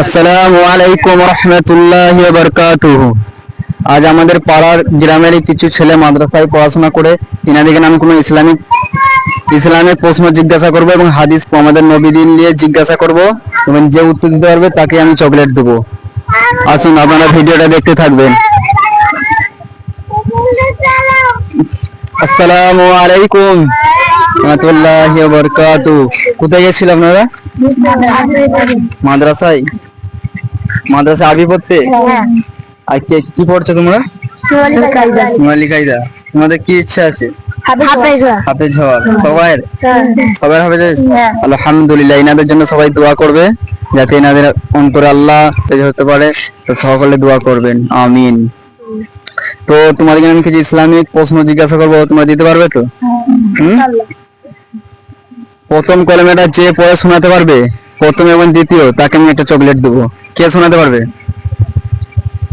আসসালামু আলাইকুম রহমতুল্লাহি ওয়া বারাকাতুহু। আজ আমাদের পাড়ার গ্রামের কিছু ছেলে মাদ্রাসায় পড়াশোনা করে ইনাদিকে নাম কোনো ইসলামিক প্রশ্ন জিজ্ঞাসা করবো এবং হাদিস আমাদের নবীদিন নিয়ে জিজ্ঞাসা করব এবং যে উত্তর দিতে পারবে তাকে আমি চকলেট দেবো। আসুন আপনারা ভিডিওটা দেখতে থাকবেন। আসসালামু আলাইকুম রহমতুল্লাহি ওয়া বারাকাতুহু। কোথায় গেছিলেন আপনারা? মাদ্রাসায় আবি পড়তে। আর কি পড়ছো তোমরা? নোয়ালি কায়দা। তোমাদের কি ইচ্ছা আছে? হাফেজ হওয়ার। সবাই হাফেজ। আলহামদুলিল্লাহ। ইনাদের জন্য সবাই দোয়া করবে যাতে ইনাদের অন্তরে আল্লাহ হাফেজ হতে পারে, তো সকলে দোয়া করবেন, আমিন। তো তোমাদেরকে আমি কিছু ইসলামিক প্রশ্ন জিজ্ঞাসা করবো, তোমরা দিতে পারবে তো? প্রথম কলমেটা যে পড়ে শোনাতে পারবে, প্রথম এবং দ্বিতীয়, তাকে আমি একটা চকলেট দেবো। কে শোনাতে পারবে?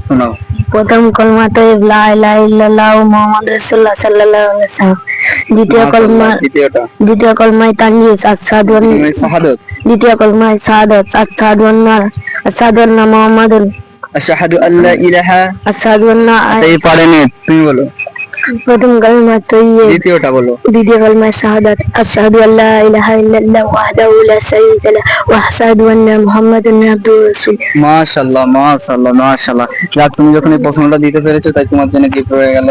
শোনাও। প্রথম কলমা তো লা ইলাহা ইল্লাল্লাহ মুহাম্মাদুর রাসূলুল্লাহ সাল্লাল্লাহু আলাইহি ওয়াসাল্লাম। দ্বিতীয় কলমায় তানজিস আশহাদু আন্না শাহাদাত। দ্বিতীয় কলমায় শাহাদাত আশহাদু আন্না মুহাম্মাদুর আশহাদু আল্লা ইলাহা। আশহাদু আন্না। এই পারেনি, তুমি বলো। প্রথম কলমা তাইয়্যিব। দ্বিতীয়টা বলো। দ্বিতীয় কলমা শাহাদাত আশহাদু আল্লা ইলাহা ইল্লাল্লাহ ওয়াহদাহু লা শারীকা লাহু ওয়া আশহাদু আন্না মুহাম্মাদান আবদুহু ওয়া রাসূলুহু। মাশাআল্লাহ মাশাআল্লাহ মাশাআল্লাহ। যাক, তুমি যখন এই প্রশ্নটা দিতে পেরেছো তাই তোমার জন্য গিফট হয়ে গেল।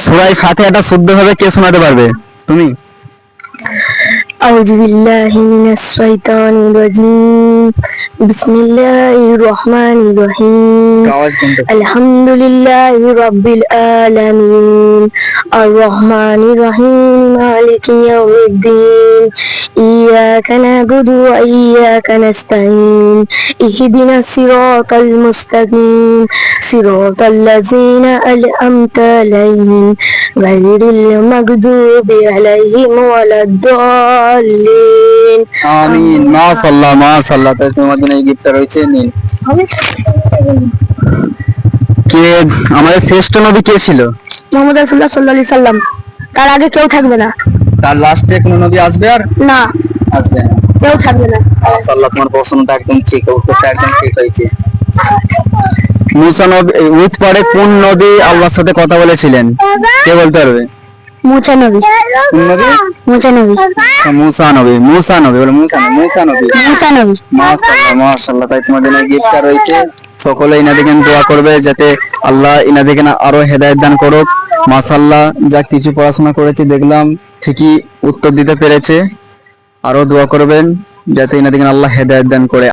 সূরা ফাতিহাটা শুদ্ধভাবে কে শোনাতে পারবে? তুমি। আউযু বিল্লাহি মিনাশ শাইতানির রাজিম। বিসমিল্লাহির রহমানির রহিম। আলহামদুলিল্লাহি রাব্বিল আলামিন। আর রহমানির রহিম। মালিকি ইয়াউমিদ্দিন। ইয়াকা না'বুদু ওয়া ইয়াকা নাস্তাঈন। ইহদিনাস সিরাতাল মুস্তাকিম। সিরাতাল লাযিনা আন'আমতা আলাইহিম গায়রিল মাগদুবি আলাইহিম ওয়ালাদ-দাল্লিন। আমিন। মাশাআল্লাহ মাশাআল্লাহ। তাই তোমার জন্য এই গিফটটা রয়েছে, নিন। কে আমাদের শ্রেষ্ঠ নবী কে ছিল? মুহাম্মদ রাসূলুল্লাহ সাল্লাল্লাহু আলাইহি সাল্লাম। তার আগে কেউ থাকবে না। তার লাস্টে কোন নবী আসবে? আর না, আসবে না, কেউ থাকবে না। মাশাআল্লাহ, তোমার প্রশ্নটা একদম ঠিক, উত্তরটা একদম ঠিক হয়েছে। মুসা নবী উঠ পরে কোন নবী আল্লাহর সাথে কথা বলেছিলেন? কে বলতে পারবে? মুসা নবী। কোন নবী? মুসা নবী। মুসা নবী। বলে মুসা নবী। মাশাআল্লাহ মাশাআল্লাহ। তাই তোমার জন্য গিফটটা রয়েছে। সকলে ইনাদিকে দোয়া করবে যাতে আল্লাহ ইনাদিকে আরো হেদায়েত দান করুক। মাশাআল্লাহ, যা কিছু পড়াশোনা করেছে দেখলাম ঠিকই উত্তর দিতে পেরেছে। আরো দোয়া করবেন যাতে ইনাদিকে আল্লাহ হেদায়েত দান করে।